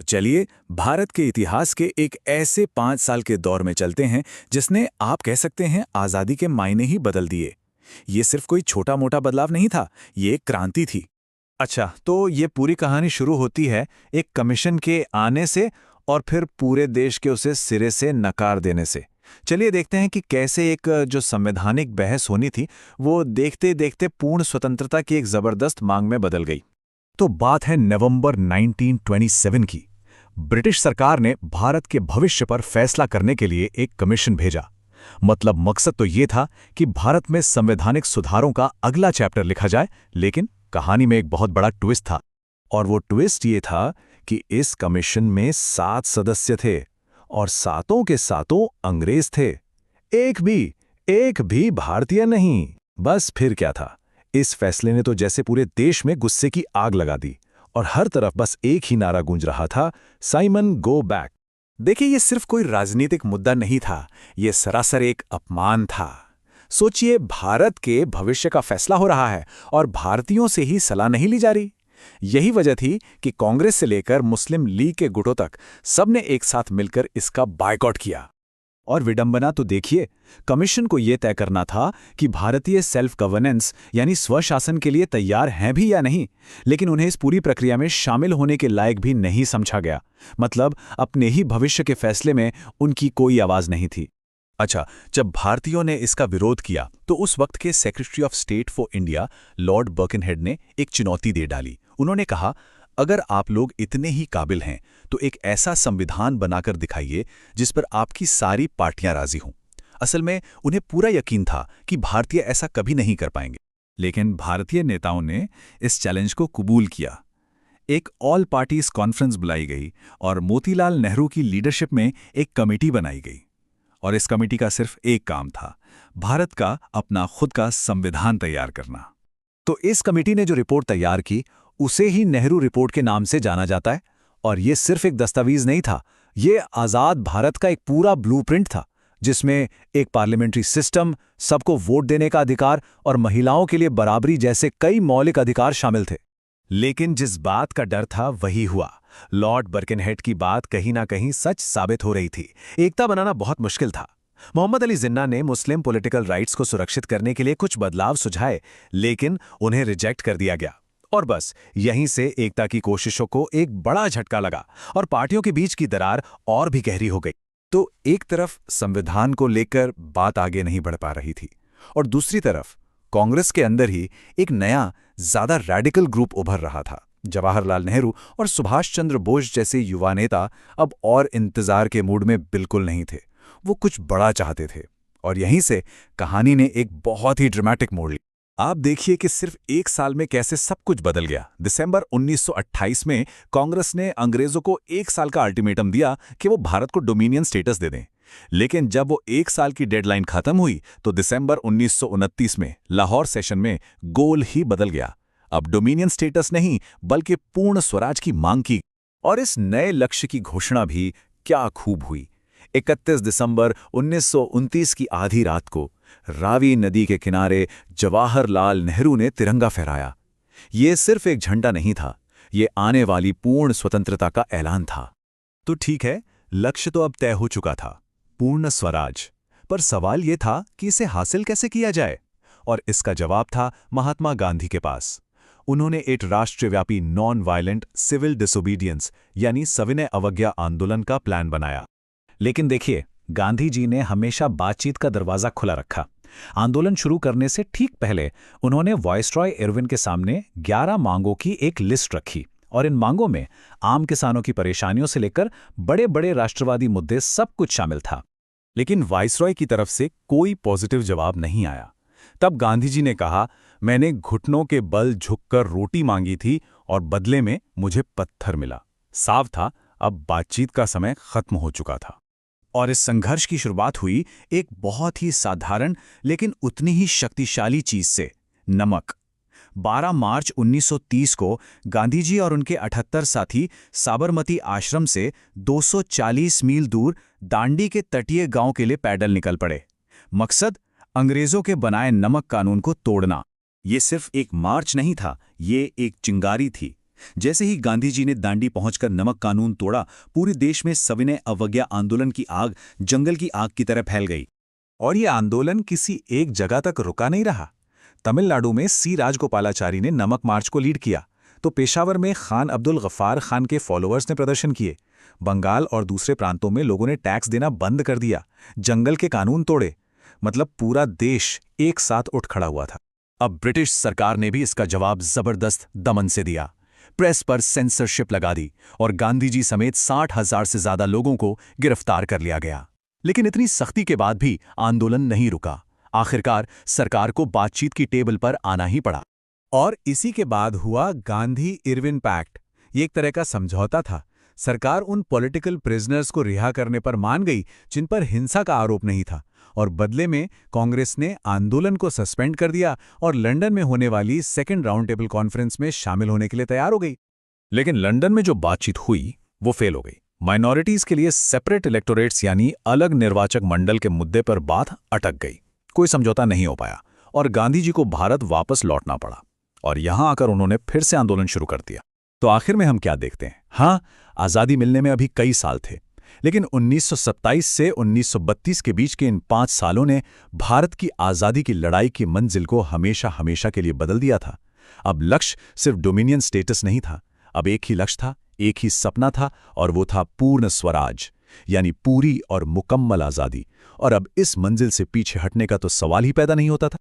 चलिए भारत के इतिहास के एक ऐसे 5 साल के दौर में चलते हैं जिसने आप कह सकते हैं आजादी के मायने ही बदल दिए। ये सिर्फ कोई छोटा मोटा बदलाव नहीं था, ये एक क्रांति थी। अच्छा, तो ये पूरी कहानी शुरू होती है एक कमीशन के आने से और फिर पूरे देश के उसे सिरे से नकार देने से। चलिए देखते हैं कि कैसे एक जो संवैधानिक बहस होनी थी वो देखते देखते पूर्ण स्वतंत्रता की एक जबरदस्त मांग में बदल गई। तो बात है नवंबर 1927 की। ब्रिटिश सरकार ने भारत के भविष्य पर फैसला करने के लिए एक कमीशन भेजा। मतलब मकसद तो ये था कि भारत में संवैधानिक सुधारों का अगला चैप्टर लिखा जाए, लेकिन कहानी में एक बहुत बड़ा ट्विस्ट था। और वो ट्विस्ट ये था कि इस कमीशन में 7 सदस्य थे और सातों के सातों अंग्रेज थे। एक भी भारतीय नहीं। बस फिर क्या था, इस फैसले ने तो जैसे पूरे देश में गुस्से की आग लगा दी और हर तरफ बस एक ही नारा गूंज रहा था, साइमन गो बैक। देखिए, ये सिर्फ कोई राजनीतिक मुद्दा नहीं था, ये सरासर एक अपमान था। सोचिए, भारत के भविष्य का फैसला हो रहा है और भारतीयों से ही सलाह नहीं ली जा रही। यही वजह थी कि कांग्रेस से लेकर मुस्लिम लीग के गुटों तक सबने एक साथ मिलकर इसका बायकॉट किया। और विडंबना तो देखिए, कमीशन को यह तय करना था कि भारतीय सेल्फ गवर्नेंस यानी स्वशासन के लिए तैयार हैं भी या नहीं, लेकिन उन्हें इस पूरी प्रक्रिया में शामिल होने के लायक भी नहीं समझा गया। मतलब अपने ही भविष्य के फैसले में उनकी कोई आवाज नहीं थी। अच्छा, जब भारतीयों ने इसका विरोध किया तो उस वक्त के secretary of state for India lord Birkenhead ने एक चुनौती दे डाली। उन्होंने कहा, अगर आप लोग इतने ही काबिल हैं तो एक ऐसा संविधान बनाकर दिखाइए जिस पर आपकी सारी पार्टियां राजी हों। असल में उन्हें पूरा यकीन था कि भारतीय ऐसा कभी नहीं कर पाएंगे, लेकिन भारतीय नेताओं ने इस चैलेंज को कबूल किया। एक ऑल पार्टीज कॉन्फ्रेंस बुलाई गई और मोतीलाल नेहरू की लीडरशिप में एक कमेटी बनाई गई। और इस कमेटी का सिर्फ एक काम था, भारत का अपना खुद का संविधान तैयार करना। तो इस कमेटी ने जो रिपोर्ट तैयार की उसे ही नेहरू रिपोर्ट के नाम से जाना जाता है। और ये सिर्फ एक दस्तावेज नहीं था, ये आज़ाद भारत का एक पूरा ब्लूप्रिंट था, जिसमें एक पार्लियामेंट्री सिस्टम, सबको वोट देने का अधिकार और महिलाओं के लिए बराबरी जैसे कई मौलिक अधिकार शामिल थे। लेकिन जिस बात का डर था वही हुआ। लॉर्ड बर्किनहेड की बात कहीं ना कहीं सच साबित हो रही थी। एकता बनाना बहुत मुश्किल था। मोहम्मद अली जिन्ना ने मुस्लिम पॉलिटिकल राइट्स को सुरक्षित करने के लिए कुछ बदलाव सुझाए, लेकिन उन्हें रिजेक्ट कर दिया गया। और बस यहीं से एकता की कोशिशों को एक बड़ा झटका लगा और पार्टियों के बीच की दरार और भी गहरी हो गई। तो एक तरफ संविधान को लेकर बात आगे नहीं बढ़ पा रही थी और दूसरी तरफ कांग्रेस के अंदर ही एक नया, ज्यादा रैडिकल ग्रुप उभर रहा था। जवाहरलाल नेहरू और सुभाष चंद्र बोस जैसे युवा नेता अब और इंतजार के मूड में बिल्कुल नहीं थे। वो कुछ बड़ा चाहते थे और यहीं से कहानी ने एक बहुत ही ड्रामेटिक मोड़ लिया। आप देखिए कि सिर्फ एक साल में कैसे सब कुछ बदल गया। दिसंबर 1928 में कांग्रेस ने अंग्रेजों को 1 साल का अल्टीमेटम दिया कि वो भारत को डोमिनियन स्टेटस दे दें। लेकिन जब वो 1 साल की डेडलाइन खत्म हुई तो दिसंबर 1929 में लाहौर सेशन में गोल ही बदल गया। अब डोमिनियन स्टेटस नहीं बल्कि पूर्ण स्वराज की मांग की। और इस नए लक्ष्य की घोषणा भी क्या खूब हुई। 31 दिसंबर 1929 की आधी रात को रावी नदी के किनारे जवाहरलाल नेहरू ने तिरंगा फहराया। ये सिर्फ एक झंडा नहीं था, ये आने वाली पूर्ण स्वतंत्रता का ऐलान था। तो ठीक है, लक्ष्य तो अब तय हो चुका था, पूर्ण स्वराज। पर सवाल ये था कि इसे हासिल कैसे किया जाए, और इसका जवाब था महात्मा गांधी के पास। उन्होंने एक राष्ट्रव्यापी नॉन वायलेंट सिविल डिसोबीडियंस यानी सविनय अवज्ञा आंदोलन का प्लान बनाया। लेकिन देखिए, गांधी जी ने हमेशा बातचीत का दरवाजा खुला रखा। आंदोलन शुरू करने से ठीक पहले उन्होंने वायसरॉय इरविन के सामने 11 मांगों की एक लिस्ट रखी और इन मांगों में आम किसानों की परेशानियों से लेकर बड़े बड़े राष्ट्रवादी मुद्दे सब कुछ शामिल था। लेकिन वायसरॉय की तरफ से कोई पॉजिटिव जवाब नहीं आया। तब गांधी जी ने कहा, मैंने घुटनों के बल झुककर रोटी मांगी थी और बदले में मुझे पत्थर मिला। साफ था, अब बातचीत का समय खत्म हो चुका था। और इस संघर्ष की शुरुआत हुई एक बहुत ही साधारण लेकिन उतनी ही शक्तिशाली चीज से, नमक। 12 मार्च 1930 को गांधी जी और उनके 78 साथी साबरमती आश्रम से 240 मील दूर दांडी के तटीय गांव के लिए पैदल निकल पड़े। मकसद, अंग्रेजों के बनाए नमक कानून को तोड़ना। ये सिर्फ एक मार्च नहीं था, ये एक चिंगारी थी। जैसे ही गांधी जी ने दांडी पहुंचकर नमक कानून तोड़ा, पूरे देश में सविनय अवज्ञा आंदोलन की आग जंगल की आग की तरह फैल गई। और ये आंदोलन किसी एक जगह तक रुका नहीं रहा। तमिलनाडु में सी राजगोपालाचारी ने नमक मार्च को लीड किया, तो पेशावर में खान अब्दुल गफ्फार खान के फॉलोअर्स ने प्रदर्शन किए। बंगाल और दूसरे प्रांतों में लोगों ने टैक्स देना बंद कर दिया, जंगल के कानून तोड़े। मतलब पूरा देश एक साथ उठ खड़ा हुआ था। अब ब्रिटिश सरकार ने भी इसका जवाब जबरदस्त दमन से दिया। प्रेस पर सेंसरशिप लगा दी और गांधी जी समेत 60,000 से ज्यादा लोगों को गिरफ्तार कर लिया गया। लेकिन इतनी सख्ती के बाद भी आंदोलन नहीं रुका। आखिरकार सरकार को बातचीत की टेबल पर आना ही पड़ा। और इसी के बाद हुआ गांधी-इरविन पैक्ट। ये एक तरह का समझौता था। सरकार उन पॉलिटिकल प्रिजनर्स को रिहा करने पर मान गई जिन पर हिंसा का आरोप नहीं था, और बदले में कांग्रेस ने आंदोलन को सस्पेंड कर दिया और लंदन में होने वाली सेकेंड राउंड टेबल कॉन्फ्रेंस में शामिल होने के लिए तैयार हो गई। लेकिन लंदन में जो बातचीत हुई वो फेल हो गई। माइनॉरिटीज के लिए सेपरेट इलेक्टोरेट्स यानी अलग निर्वाचक मंडल के मुद्दे पर बात अटक गई। कोई समझौता नहीं हो पाया और गांधी जी को भारत वापस लौटना पड़ा। और यहां आकर उन्होंने फिर से आंदोलन शुरू कर दिया। तो आखिर में हम क्या देखते हैं? हाँ, आज़ादी मिलने में अभी कई साल थे, लेकिन 1927 से 1932 के बीच के इन 5 सालों ने भारत की आज़ादी की लड़ाई की मंजिल को हमेशा हमेशा के लिए बदल दिया था। अब लक्ष्य सिर्फ डोमिनियन स्टेटस नहीं था, अब एक ही लक्ष्य था, एक ही सपना था, और वो था पूर्ण स्वराज, यानी पूरी और मुकम्मल आज़ादी। और अब इस मंजिल से पीछे हटने का तो सवाल ही पैदा नहीं होता था।